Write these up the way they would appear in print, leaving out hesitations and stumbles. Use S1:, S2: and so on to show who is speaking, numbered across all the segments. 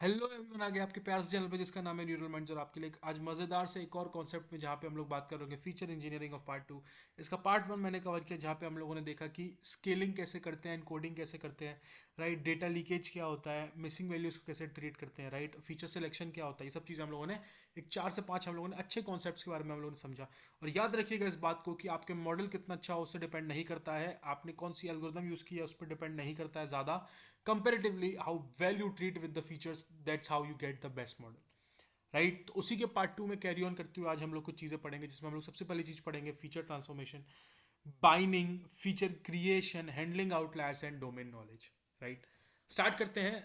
S1: Hello everyone, आ गया आपके प्यार से चैनल पे जिसका नाम है न्यूरल माइंड्स। और आपके लिए आज मज़ेदार से एक और कॉन्सेप्ट में जहाँ पे हम लोग बात करेंगे फीचर इंजीनियरिंग ऑफ पार्ट 2। इसका पार्ट 1 मैंने कवर किया जहाँ पे हम लोगों ने देखा कि स्केलिंग कैसे करते हैं, कोडिंग कैसे करते हैं, राइट, डेटा लीकेज क्या होता है, मिसिंग वैल्यूज को कैसे ट्रीट करते हैं, राइट, फीचर सिलेक्शन क्या होता है। ये सब चीज़ें हम लोगों ने एक 4 से 5 हम लोगों ने अच्छे कॉन्सेप्ट्स के बारे में हम लोगों ने समझा। और याद रखिएगा इस बात को कि आपके मॉडल कितना अच्छा हो उससे डिपेंड नहीं करता है, आपने कौन सी एल्गोरिदम यूज़ की है उस पर डिपेंड नहीं करता है ज़्यादा। Comparatively how well you treat with the features, that's how you get the best model, right. तो उसी के पार्ट 2 में कैरी ऑन करते हुए आज हम लोग कुछ चीज़ें पढ़ेंगे जिसमें हम लोग सबसे पहली चीज़ पढ़ेंगे feature transformation, binning, feature creation, handling outliers and domain knowledge, right. Start करते हैं।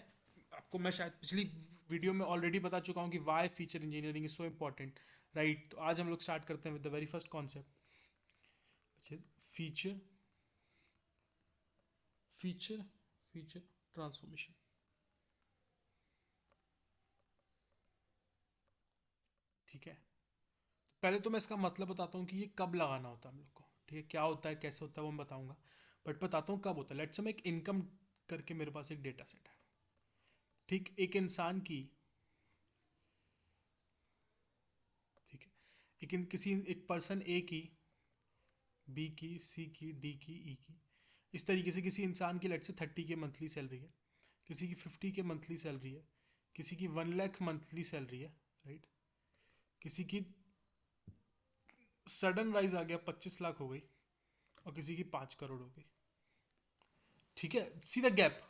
S1: आपको मैं शायद पिछली वीडियो में ऑलरेडी बता चुका हूँ कि why feature engineering is so important, right. तो आज हम लोग स्टार्ट करते हैं with the very first concept, feature feature feature transformation. ठीक है, पहले तो मैं इसका मतलब बताता हूँ कि ये कब लगाना होता है हम लोग को। ठीक है, क्या होता है कैसे होता है वो मैं बताऊंगा, बट बताता हूँ कब होता है। लेट्स से मैं एक इनकम करके मेरे पास एक डेटा सेट है। ठीक, एक इंसान की, ठीक है, किसी एक पर्सन ए की, बी की, सी की, डी की, ई की, इस तरीके से किसी इंसान की लेट से 30 के मंथली सैलरी है, किसी की 50 के मंथली सैलरी है, किसी की 1 लाख मंथली सैलरी है, राइट। किसी की सडन राइज आ गया 25 लाख हो गई, और किसी की 5 करोड़ हो गई। ठीक है, सीधा गैप,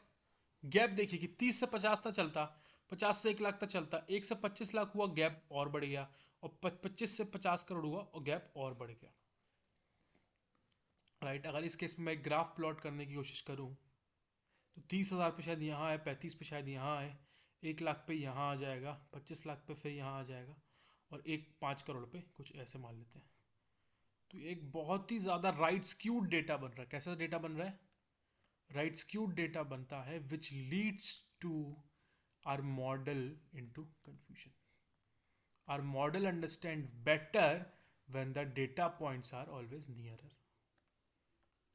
S1: गैप देखिए कि 30 से 50 तक चलता, 50 से 1 लाख तक चलता, 1 से 25 लाख हुआ, गैप और बढ़ गया, और 25 से 50 करोड़ हुआ और गैप और बढ़ गया, राइट। अगर इस केस में मैं ग्राफ प्लॉट करने की कोशिश करूं तो 30,000 पे शायद यहाँ है, 35 पे शायद यहाँ है, 1 लाख पे यहाँ आ जाएगा, 25 लाख पे फिर यहाँ आ जाएगा, और एक 5 करोड़ पे कुछ ऐसे मान लेते हैं। तो एक बहुत ही ज़्यादा राइट स्क्यूड डेटा बन रहा है। कैसा डेटा बन रहा है? राइट स्क्यूड डेटा बनता है which leads to our model into confusion. Our model understand better when the data points are always nearer.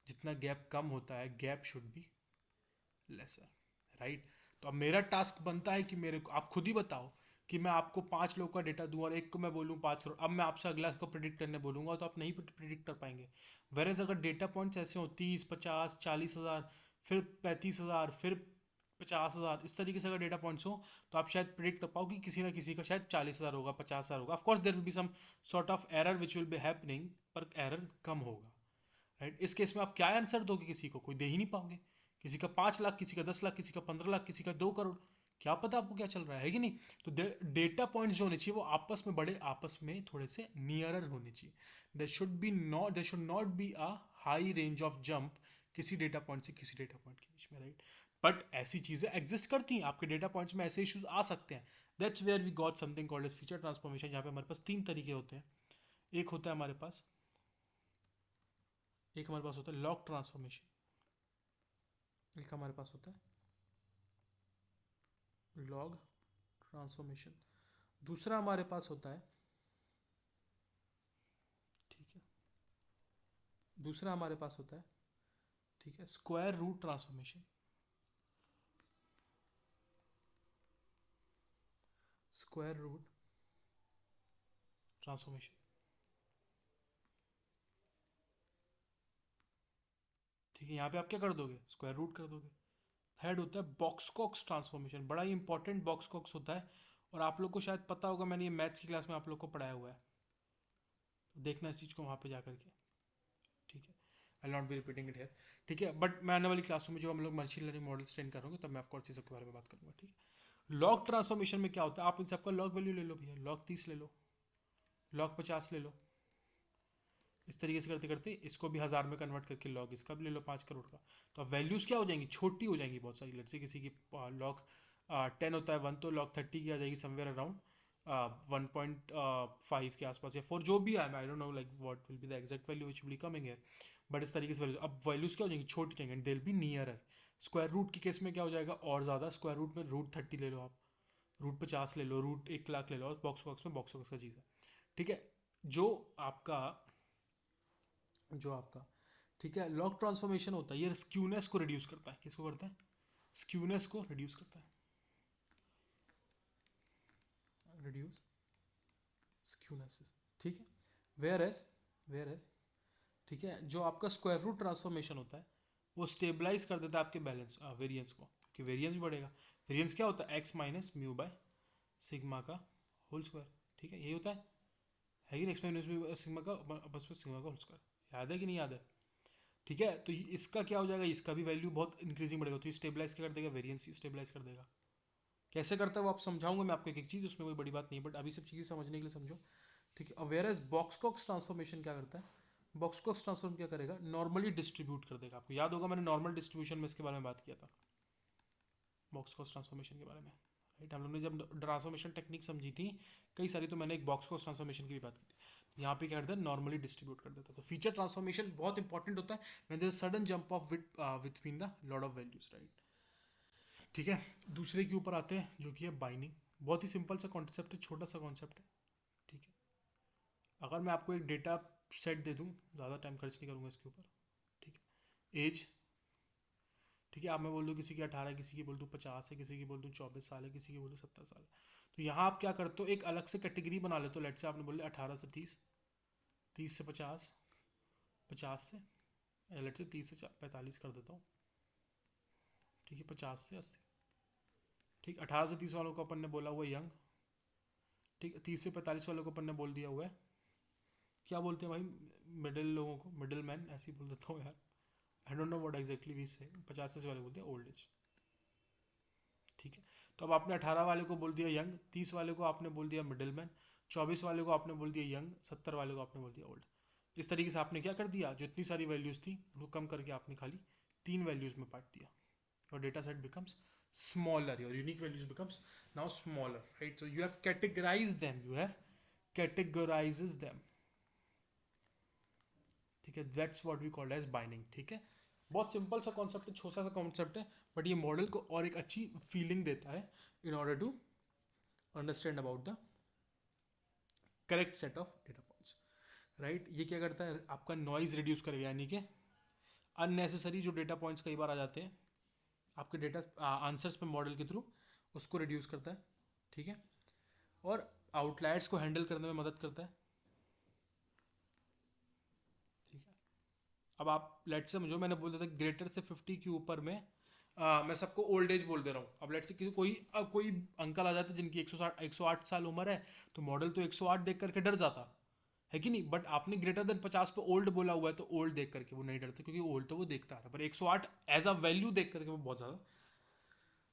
S1: जितना गैप कम होता है, gap should be lesser, right. तो अब मेरा टास्क बनता है कि मेरे को आप खुद ही बताओ कि मैं आपको 5 लोगों का डेटा दूं और एक को मैं बोलूं 5 करोड़। अब मैं आपसे अगला को प्रिडिक्ट करने बोलूंगा तो आप नहीं प्रिडिक्ट कर पाएंगे। वेरेज अगर डेटा पॉइंट्स ऐसे हो 30, 50, 40 हज़ार, फिर 35 हज़ार, फिर 50 हज़ार, इस तरीके से अगर डेटा पॉइंट्स हो तो आप शायद प्रिडिक्ट कर पाओ कि किसी ना किसी का शायद 40 हज़ार होगा, 50 हज़ार होगा। Of course there will be some sort of error which will be happening, पर एरर कम होगा, राइट। इस केस में आप क्या आंसर दोगे? किसी को कोई दे ही नहीं पाओगे। किसी का 5 लाख, किसी का 10 लाख, किसी का 15 लाख, किसी का 2 करोड़, क्या पता आपको क्या चल रहा है कि नहीं। तो डेटा पॉइंट्स जो होने चाहिए वो आपस में बड़े, आपस में थोड़े से नियरर होने चाहिए। There should not be a high range of jump किसी डेटा पॉइंट से किसी डेटा पॉइंट के बीच में, राइट। बट ऐसी चीजें एग्जिस्ट करती हैं, आपके डेटा पॉइंट्स में ऐसे इश्यूज आ सकते हैं। That's where we got something called as feature transformation, जहाँ पे हमारे पास 3 तरीके होते हैं। एक होता है हमारे पास, एक हमारे पास होता है लॉग ट्रांसफॉर्मेशन, एक हमारे पास होता है लॉग ट्रांसफॉर्मेशन, दूसरा हमारे पास होता है, ठीक है, दूसरा हमारे पास होता है, ठीक है, square root transformation, square root transformation. ठीक है, यहाँ पे आप क्या कर दोगे? स्क्वायर रूट कर दोगे। थर्ड होता है बॉक्सकॉक्स ट्रांसफॉर्मेशन, बड़ा ही इंपॉर्टेंट बॉक्सकॉक्स होता है, और आप लोग को शायद पता होगा, मैंने ये मैथ्स की क्लास में आप लोग को पढ़ाया हुआ है, तो देखना इस चीज़ को वहाँ पे जा करके, ठीक है। I not be repeating it here, ठीक है। बट मैं आने वाली क्लासों में जो हम लोग मशीन लर्निंग मॉडल्स ट्रेन करेंगे तब मैं ऑफकोर्स इस सब के बारे में बात करूंगा, ठीक है। लॉग ट्रांसफॉर्मेशन में क्या होता है? आप इन सबका लॉग वैल्यू ले लो भैया, लॉग 30 ले लो, लॉग 50 ले लो, इस तरीके से करते करते इसको भी हज़ार में कन्वर्ट करके लॉग इसका भी ले लो 5 करोड़ का। तो अब वैल्यूज़ क्या हो जाएंगी? छोटी हो जाएंगी बहुत सारी। लेट्स से किसी की लॉग 10 होता है 1, तो लॉग 30 की आ जाएगी समवेयर अराउंड 1.5 के आसपास या 4, जो भी है, आई don't know like what will be the exact value which will be coming है। बट इस तरीके से वैल्यू, अब वैल्यूज़ क्या हो जाएंगी? छोटी जाएंगी, and they will be nearer. Square root के केस में क्या हो जाएगा? और ज़्यादा। स्क्वायर रूट में रूट 30 ले लो आप, रूट 50 ले लो, रूट 1 लाख ले लो, और बॉक्स बॉक्स में बॉक्स बॉक्स का चीज़ है, ठीक है। जो आपका जो आपका ठीक है, लॉग ट्रांसफॉर्मेशन होता है, ये स्क्यूनेस को रिड्यूस करता है। किसको करता है? स्क्यूनेस को रिड्यूस करता है। रिड्यूस स्क्यूनेसेस, ठीक है। वेयर एज ठीक है, जो आपका स्क्वायर रूट ट्रांसफॉर्मेशन होता है वो स्टेबलाइज कर देता है आपके बैलेंस वेरिएंस को, कि वेरिएंस भी बढ़ेगा। वेरिएंस क्या होता है? X minus mu by sigma का होल स्क्वायर, ठीक है, यही होता है कि एक्स माइनस सिग्मा का बस में सिग्मा का होल स्क्वायर। याद है कि नहीं याद है? ठीक है, तो इसका क्या हो जाएगा, इसका भी वैल्यू बहुत इंक्रीजिंग बढ़ेगा, तो ये स्टेबलाइज क्या कर देगा? वेरिएंस स्टेबलाइज कर देगा। कैसे करता है वो आप समझाऊंगा मैं आपको एक एक चीज़, उसमें कोई बड़ी बात नहीं है, बट अभी सब चीज़ें समझने के लिए समझो, ठीक है। वेयर एज बॉक्स ट्रांसफॉर्मेशन क्या करता है? बॉक्स ट्रांसफॉर्म क्या करेगा? नॉर्मली डिस्ट्रीब्यूट कर देगा। आपको याद होगा मैंने नॉर्मल डिस्ट्रीब्यूशन में इसके बारे में बात किया था, बॉक्स ट्रांसफॉर्मेशन के बारे में, राइट। हम लोग ने जब ट्रांसफॉर्मेशन टेक्निक समझी थी कई सारी, तो मैंने एक बॉक्स ट्रांसफॉर्मेशन की भी बात की थी। यहाँ पे क्या करता है? नॉर्मली डिस्ट्रीब्यूट कर देता है। तो फीचर ट्रांसफॉर्मेशन बहुत इंपॉर्टेंट होता है when there is sudden jump of between the lot of values, right. ठीक है, दूसरे के ऊपर आते हैं जो कि है बाइंडिंग। बहुत ही सिंपल सा कॉन्सेप्ट है, छोटा सा कॉन्सेप्ट है, ठीक है। अगर मैं आपको एक डेटा सेट दे दूं, ज़्यादा टाइम खर्च नहीं करूंगा इसके ऊपर, ठीक है। एज, ठीक है, आप मैं बोल दूँ किसी की 18, किसी की बोल दूँ 50 है, किसी की बोल दूँ 24 साल है, किसी की बोल दूँ 70 साल है। तो यहाँ आप क्या करते हो? एक अलग से कैटेगरी बना लेते हो। लेट से आपने बोले 18 से 30, 30 से 50, 50 से लेट से 30 से 45 कर देता हूँ, ठीक है, 50 से 80, ठीक। 18 से 30 वालों को अपन ने बोला हुआ यंग, ठीक है। 30 से 45 वालों को अपन ने बोल दिया हुआ है, क्या बोलते हैं भाई मिडिल लोगों को? मिडिल मैन ऐसे ही बोल देता हूँ यार, I don't know what exactly we say. 50 से वाले बोलते हैं ओल्ड एज, ठीक है। तो अब आपने 18 वाले को बोल दिया यंग, 30 वाले को आपने बोल दिया मिडिल मैन, 24 वाले को आपने बोल दिया यंग, 70 वाले को आपने बोल दिया ओल्ड। इस तरीके से आपने क्या कर दिया? जो इतनी सारी वैल्यूज थी उनको कम करके आपने खाली 3 वैल्यूज में बांट दिया। Your data set becomes smaller, your unique values becomes now smaller, right? So you have categorized them, you have categorizes them, ठीक है। That's what we called as binding, ठीक है। बहुत सिंपल सा कॉन्सेप्ट है, छोटा सा कॉन्सेप्ट है, बट ये मॉडल को और एक अच्छी फीलिंग देता है in order to understand about the correct set of data points, right. ये क्या करता है? आपका नॉइज रिड्यूस करेगा, यानी कि अननेसेसरी जो डेटा पॉइंट्स कई बार आ जाते हैं आपके डेटा आंसर्स पे मॉडल के थ्रू, उसको रिड्यूस करता है, ठीक है। और आउटलायर्स को हैंडल करने में मदद करता है, ठीक है। अब आप लेट से समझो, मैंने बोल दिया था ग्रेटर से 50 के ऊपर में मैं सबको ओल्ड एज बोल दे रहा हूँ। अब लेट से कोई अंकल आ जाते जिनकी 108 साल उम्र है, तो मॉडल तो 108 देख करके डर जाता है कि नहीं। बट आपने ग्रेटर देन 50 पे ओल्ड बोला हुआ है, तो ओल्ड देख करके वो नहीं डरते, क्योंकि ओल्ड तो वो देखता है, पर 108 एज अ वैल्यू देख करके वो बहुत ज़्यादा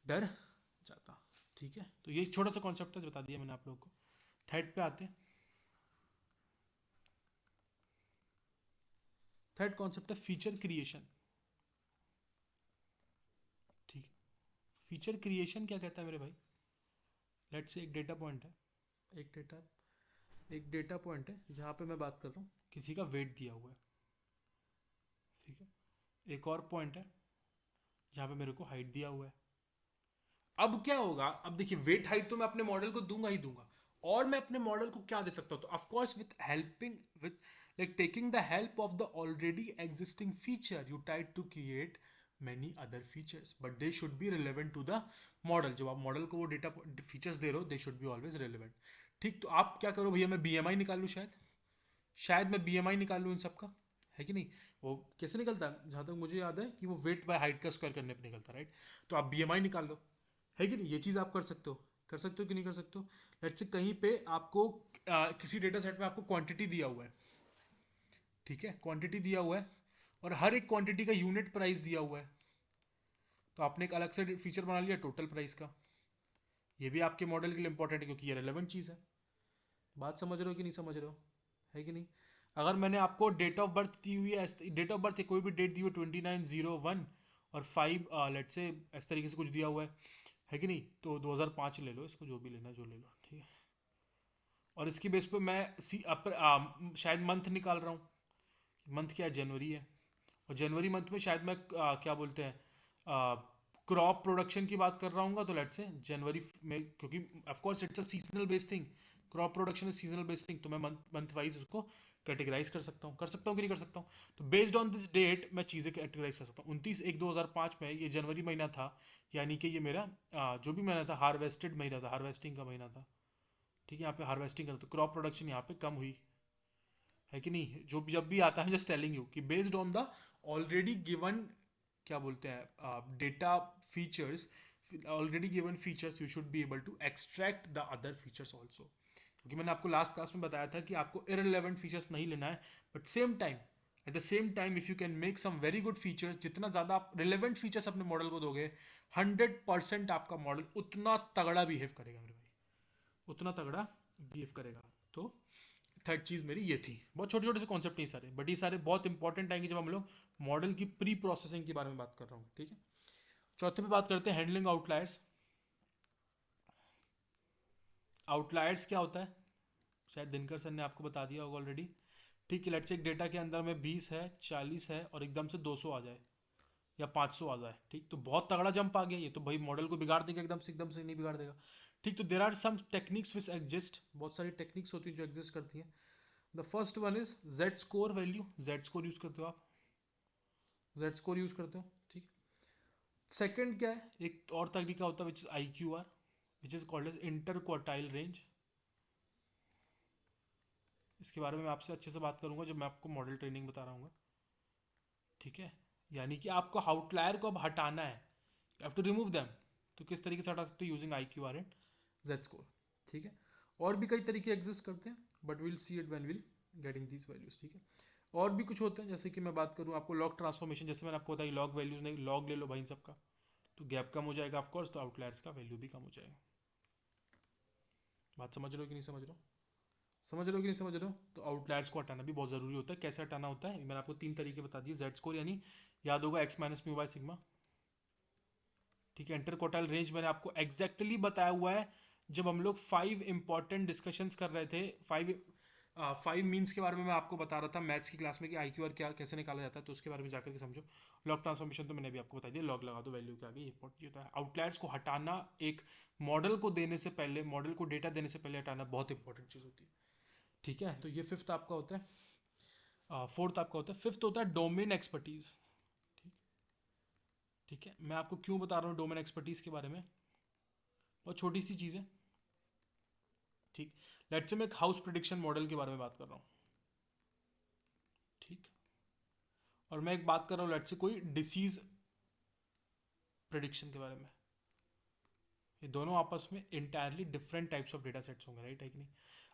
S1: डर जाता, ठीक है। तो ये छोटा सा कॉन्सेप्ट है, बता दिया मैंने आप लोगों को। थर्ड पे आते हैं। थर्ड कॉन्सेप्ट है फीचर क्रिएशन, ठीक है। फीचर क्रिएशन क्या कहता है मेरे भाई? लेट से एक डेटा पॉइंट है, एक डेटा एक डेटा पॉइंट है जहाँ पे मैं बात कर रहा हूँ, किसी का वेट दिया हुआ है, ठीक है। एक और पॉइंट है जहाँ पे मेरे को हाइट दिया हुआ है। अब क्या होगा? अब देखिए, वेट हाइट तो मैं अपने मॉडल को दूंगा ही दूंगा, और मैं अपने मॉडल को क्या दे सकता हूँ? तो of course with helping with like taking the help of the already existing feature, you try to create many other features, but they should be relevant to the model। जब आप मॉडल को वो डेटा फीचर्स दे रहे हो, they should be always relevant, ठीक। तो आप क्या करो भैया, मैं बीएमआई निकाल लूँ, शायद मैं बीएमआई निकाल लूँ इन सबका, है कि नहीं। वो कैसे निकलता है? जहाँ तक मुझे याद है कि वो वेट बाय हाइट का स्क्वायर करने पर निकलता है, राइट। तो आप बीएमआई निकाल लो, है कि नहीं। ये चीज़ आप कर सकते हो, कि नहीं कर सकते हो? लेट्स से कहीं पे आपको किसी डेटा सेट में आपको क्वांटिटी दिया हुआ है, ठीक है, क्वांटिटी दिया हुआ है, और हर एक क्वांटिटी का यूनिट प्राइस दिया हुआ है। तो आपने एक अलग से फीचर बना लिया टोटल प्राइस का। ये भी आपके मॉडल के लिए इंपॉर्टेंट है, क्योंकि ये रेलेवेंट चीज़ है। बात समझ रहे हो कि नहीं समझ रहे हो? है कि नहीं? अगर मैंने आपको डेट ऑफ बर्थ दी हुई है, डेट ऑफ बर्थ कोई भी डेट दी हुई है 29/01 और 5 लेट से इस तरीके से कुछ दिया हुआ है कि नहीं, तो 2005 ले लो, इसको जो भी लेना है जो ले लो, ठीक है। और इसकी बेस पे मैं शायद मंथ निकाल रहा हूँ। मंथ क्या है? जनवरी है। और जनवरी मंथ में शायद मैं क्या बोलते हैं, क्रॉप प्रोडक्शन की बात कर रहा हूँ, तो लेट से जनवरी में, क्योंकि of course it's a seasonal based thing, crop production is seasonal based thing, तो मैं मंथ वाइज उसको कैटेगराइज कर सकता हूँ, कि नहीं कर सकता हूँ? तो बेस्ड ऑन दिस डेट मैं चीज़ें कैटेगराइज कर सकता हूँ। 29/1/2005 में ये जनवरी महीना था, यानी कि ये मेरा जो भी महीना था हार्वेस्टेड महीना था, हार्वेस्टिंग का महीना था, ठीक है, यहाँ पे हार्वेस्टिंग करो तो क्रॉप प्रोडक्शन यहाँ पे कम हुई, है कि नहीं? जो जब भी आता है, जस्ट टेलिंग यू कि based on the already given, क्या बोलते हैं, data features, already given features, you should be able to extract the other features also. क्योंकि मैंने आपको लास्ट क्लास में बताया था कि आपको इररिलेवेंट फीचर्स नहीं लेना है, but same time, at the same time if you can make some very good features, जितना ज़्यादा आप रिलेवेंट फीचर्स अपने मॉडल को दोगे, 100% आपका मॉडल उतना तगड़ा बिहेव करेगा मेरे भाई, उतना तगड़ा बिहेव करेगा। तो थर्ड चीज़ मेरी ये थी। बहुत छोटे छोटे से कॉन्सेप्ट नहीं सारे, बट ये सारे बहुत इंपॉर्टेंट आएंगे जब हम लोग मॉडल की प्री प्रोसेसिंग के बारे में बात कर रहा हूँ, ठीक है। चौथे पे बात करते हैं हैंडलिंग आउटलायर्स। आउटलायर्स क्या होता है, शायद दिनकर सर ने आपको बता दिया होगा ऑलरेडी। ठीक है, लेट्स से एक डेटा के अंदर में 20 है, 40 है और एकदम से 200 आ जाए या 500 आ जाए, ठीक, तो बहुत तगड़ा जंप आ गया, ये तो भाई मॉडल को बिगाड़ देगा, एकदम से नहीं बिगाड़ देगा। ठीक, तो there are some techniques which exist, बहुत सारी टेक्निक्स होती है जो एग्जिस्ट करती हैं। The first one is Z score value, Z score use करते हो आप, जेड स्कोर यूज करते हो, ठीक। सेकंड क्या है, एक और तरीका होता है which is I Q R, which is called as inter quartile range. इसके बारे में मैं आपसे अच्छे से बात करूंगा जब मैं आपको मॉडल ट्रेनिंग बता रहा हूँ, ठीक है। यानी कि आपको आउटलायर को अब हटाना है, you have to remove them. तो किस तरीके से हटा सकते हो, using I Q R and Z score, ठीक है। और भी कई तरीके एग्जिस्ट करते हैं, but will see it when will getting these values, ठीक है। और भी कुछ होते हैं, जैसे कि मैं बात करूँ आपको लॉग ट्रांसफॉर्मेशन, जैसे मैंने आपको बताया लॉग वैल्यूज नहीं, लॉग ले लो भाई इन सबका, तो गैप कम हो जाएगा ऑफकोर्स, तो आउटलायर्स का वैल्यू भी कम हो जाएगा। बात समझ रहे हो कि नहीं समझ रहे हो, समझ रहे हो कि नहीं समझ रहे हो? तो आउटलायर्स को हटाना भी बहुत जरूरी होता है। कैसे हटाना होता है, मैंने आपको 3 तरीके बता दिए। जेड स्कोर यानी याद होगा x minus mu by sigma, ठीक है। इंटर क्वार्टाइल रेंज मैंने आपको एग्जैक्टली बताया हुआ है जब हम लोग 5 इंपॉर्टेंट डिस्कशंस कर रहे थे, 5 मीन्स के बारे में मैं आपको बता रहा था मैथ्स की क्लास में कि आई क्यू आर क्या कैसे निकाला जाता है, तो उसके बारे में जाकर के समझो। लॉग ट्रांसफॉर्मेशन तो मैंने भी आपको बता दिया, लॉग लगा दो वैल्यू के आगे, इंपॉर्टेंट होता है। आउटलायर्स को हटाना एक मॉडल को देने से पहले, मॉडल को डेटा देने से पहले हटाना बहुत इंपॉर्टेंट चीज़ होती है, ठीक है। तो ये फिफ्थ आपका होता है, फोर्थ आपका होता है, फिफ्थ होता है डोमेन एक्सपर्टीज, ठीक, ठीक है। मैं आपको क्यों बता रहा हूँ डोमेन एक्सपर्टीज के बारे में, बहुत छोटी सी चीज़ है, ठीक। लेट्स से मैं एक हाउस प्रिडिक्शन मॉडल के बारे में बात कर रहा हूँ, ठीक, और मैं एक बात कर रहा हूँ लेट्स से कोई डिसीज प्रिडिक्शन के बारे में। ये दोनों आपस में entirely different types of data sets होंगे, राइट है कि नहीं?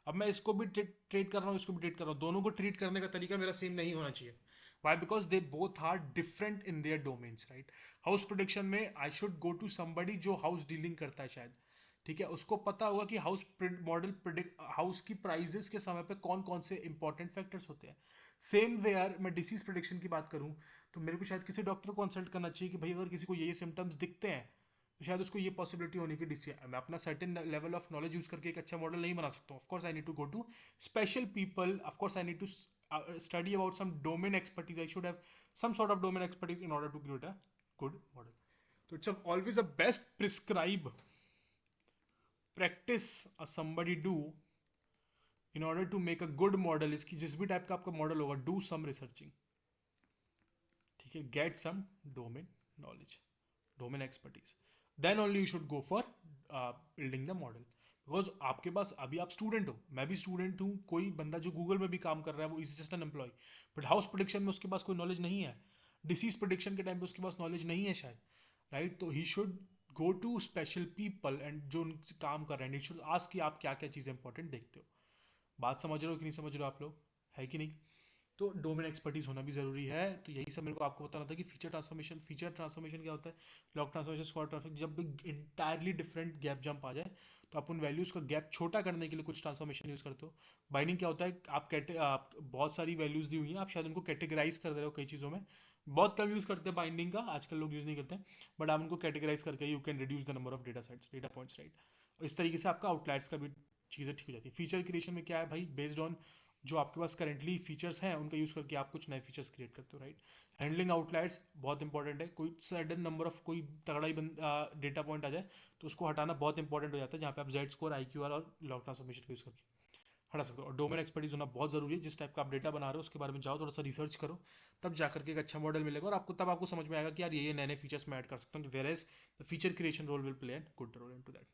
S1: अब मैं इसको भी ट्रीट कर रहा हूँ, इसको भी ट्रीट कर रहा हूँ, दोनों को ट्रीट करने का तरीका मेरा सेम नहीं होना चाहिए। Why? Because they both are different in their domains, right. House prediction में I should go to somebody जो हाउस डीलिंग करता है शायद, ठीक है, उसको पता होगा कि मॉडल प्रिडिक्ट हाउस की प्राइजेस के समय पे कौन कौन से इंपॉर्टेंट फैक्टर्स होते हैं। सेम वे यार मैं डिसीज प्रिडिक्शन की बात करूं तो मेरे को शायद किसी डॉक्टर को कंसल्ट करना चाहिए कि भाई अगर किसी को ये सिम्टम्स दिखते हैं तो शायद उसको ये पॉसिबिलिटी होने की डिसी, मैं अपना certain level of knowledge use करके एक अच्छा मॉडल नहीं बना सकता हूँ। Of course I need to go to special people, of course I need to study about some domain expertise, I should have some sort of domain expertise in order to create a good model. So it's always a best prescribe practice somebody do in order to make a good model, इसकी जिस भी type का आपका model होगा, do some researching, ठीक है, get some domain knowledge, domain expertise, then only you should go for building the model. Because आपके पास अभी आप स्टूडेंट हो, मैं भी स्टूडेंट हूँ, कोई बंदा जो गूगल में भी काम कर रहा है वो is just an employ, but house prediction में उसके पास कोई नॉलेज नहीं है, डिसीज प्रोडिक्शन के टाइम पे उसके पास नॉलेज नहीं है शायद, राइट। तो he should go to special people and जो काम कर रहे हैं, शुड आस्क कि आप क्या क्या चीज़ें इंपॉर्टेंट देखते हो। बात समझ रहे हो कि नहीं समझ रहे हो आप लोग, है कि नहीं? तो डोमेन एक्सपर्टीज होना भी जरूरी है। तो यही सब मेरे को आपको बताना था कि फीचर ट्रांसफॉर्मेशन क्या होता है, लॉग ट्रांसफॉर्मेशन, स्क्वाड ट्रांसफॉर्मेशन, जब भी इंटायरली डिफरेंट गैप जंप आ जाए तो आप उन वैल्यूज का गैप छोटा करने के लिए कुछ ट्रांसफॉर्मेशन यूज करते हो। बाइंडिंग क्या होता है, आप बहुत सारी वैल्यूज दी हुई हैं, आप शायद उनको कैटेगराइज कर दे रहे हो कई चीज़ों में, बहुत कम यूज करते हैं बाइंडिंग का, आजकल लोग यूज नहीं करते हैं, बट आप उनको कैटेगराइज करके you can reduce the number of data sets, data points, right. इस तरीके से आपका आउटलायर्स का भी चीज़ें ठीक हो जाती है। फीचर क्रिएशन में क्या है भाई, बेस्ड ऑन जो आपके पास करेंटली फीचर्स हैं उनका यूज़ करके आप कुछ नए फीचर्स क्रिएट करते हो, राइट। हैंडलिंग आउटलायर्स बहुत इंपॉर्टेंट है, कोई सडन नंबर ऑफ कोई तगड़ा ही डेटा पॉइंट आ जाए तो उसको हटाना बहुत इंपॉर्टेंट हो जाता है, जहाँ पे आप Z score, I Q are और लॉग ट्रांसफॉर्मेशन का यूज़ करके हटा सकते हो। और डोमेन एक्सपर्टीज होना बहुत जरूरी है, जिस टाइप का आप डेटा बना रहे हो उसके बारे में जाओ, थोड़ा सा रिसर्च करो, तब जाकर के एक अच्छा मॉडल मिलेगा और तब आपको समझ में आएगा कि यार ये नए नए फीचर्स मैं ऐड कर सकता हूँ, whereas the feature creation role will play an good role in to that,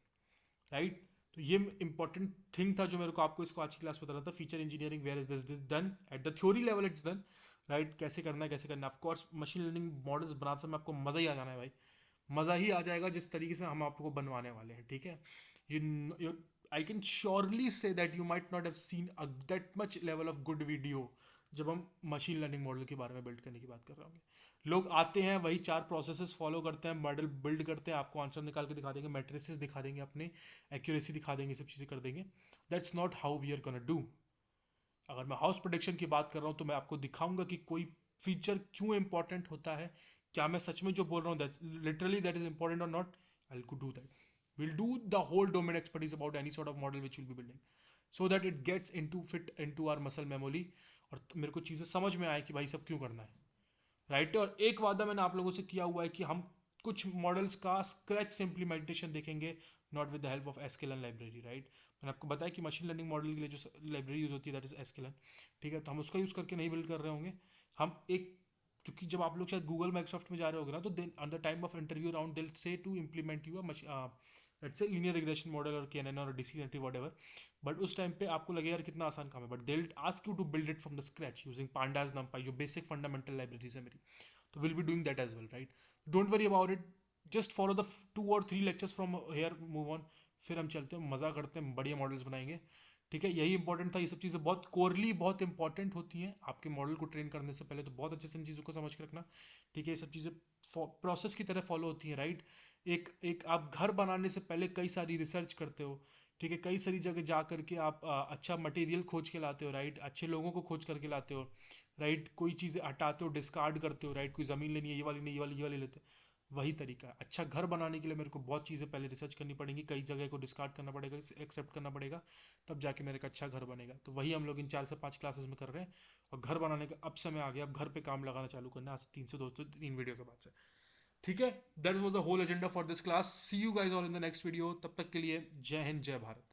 S1: right. तो ये इंपॉर्टेंट थिंग था जो मेरे को आपको इसको आज की क्लास में बताना था. Feature engineering, where is this done at the theory level, it's done right. कैसे करना है, कैसे करना है. ऑफकोर्स मशीन लर्निंग मॉडल्स बनाते समय आपको मज़ा ही आ जाना है भाई. मज़ा ही आ जाएगा जिस तरीके से हम आपको बनवाने वाले हैं. ठीक है. You I can surely say that you might not have seen that much level of good video जब हम मशीन लर्निंग मॉडल के बारे में बिल्ड करने की बात कर रहे होंगे. लोग आते हैं, वही 4 प्रोसेसेस फॉलो करते हैं, मॉडल बिल्ड करते हैं, आपको आंसर निकाल के दिखा देंगे, मैट्रिसेस दिखा देंगे, अपने एक्यूरेसी दिखा देंगे, सब चीज़ें कर देंगे. That's not how we are gonna do. अगर मैं हाउस प्रोडक्शन की बात कर रहा हूँ तो मैं आपको दिखाऊंगा कि कोई फीचर क्यों इंपॉर्टेंट होता है. क्या मैं सच में जो बोल रहा हूँ that's literally that is important और not. I will do that. Will do the whole domain expertise about any sort of model which will be building, so that it gets into fit into our muscle memory. और मेरे को चीज़ें समझ में आए कि भाई सब क्यों करना है. राइट. और एक वादा मैंने आप लोगों से किया हुआ है कि हम कुछ मॉडल्स का स्क्रैच से इम्प्लीमेंटेशन देखेंगे, not with the help of sklearn library. Right. मैंने आपको बताया कि मशीन लर्निंग मॉडल के लिए जो लाइब्रेरी यूज होती है दैट इज एसकेलन. ठीक है. तो हम उसका यूज़ करके नहीं बिल्ड कर रहे होंगे. हम एक, क्योंकि जब आप लोग शायद गूगल माइक्रोसॉफ्ट में जा रहे होगे ना, तो then on the time of interview round दिल से to implement you let's say linear regression model और केएनएन और डिसीजन ट्री व्हाटएवर. बट उस टाइम पे आपको लगेगा यार कितना आसान काम है, but they will ask you to build it from the scratch using pandas NumPy, जो बेसिक फंडामेंटल लाइब्रेरीज है मेरी. तो will be doing that as well. Right. Don't worry about it. Just follow the 2 और 3 lectures from here, move on. फिर हम चलते हैं, मज़ा करते हैं, बढ़िया मॉडल्स बनाएंगे. ठीक है. यही इंपॉर्टेंट था. ये सब चीज़ें बहुत कोरली बहुत इंपॉर्टेंट होती हैं आपके मॉडल को ट्रेन करने से पहले. तो बहुत अच्छे से इन चीज़ों को समझ के रखना. ठीक है. ये सब चीज़ें प्रोसेस की तरह फॉलो होती हैं. राइट. एक एक आप घर बनाने से पहले कई सारी रिसर्च करते हो. ठीक है. कई सारी जगह जा करके आप अच्छा मटेरियल खोज के लाते हो. राइट. अच्छे लोगों को खोज करके लाते हो. राइट. कोई चीज़ें हटाते हो, डिस्कार्ड करते हो. राइट. कोई ज़मीन लेनी है, ये वाली नहीं, ये वाली लेते हो. वही तरीका है. अच्छा घर बनाने के लिए मेरे को बहुत चीज़ें पहले रिसर्च करनी पड़ेंगी, कई जगह को डिस्कार्ड करना पड़ेगा, एक्सेप्ट करना पड़ेगा, तब जाके मेरे का अच्छा घर बनेगा. तो वही हम लोग इन 4 से 5 क्लासेस में कर रहे हैं. और घर बनाने का अब समय आ गया. अब घर पे काम लगाना चालू करना है आज से 3 वीडियो के बाद से. ठीक है. That was the whole agenda for this class. See you guys all in the next video. तब तक के लिए जय हिंद, जय भारत.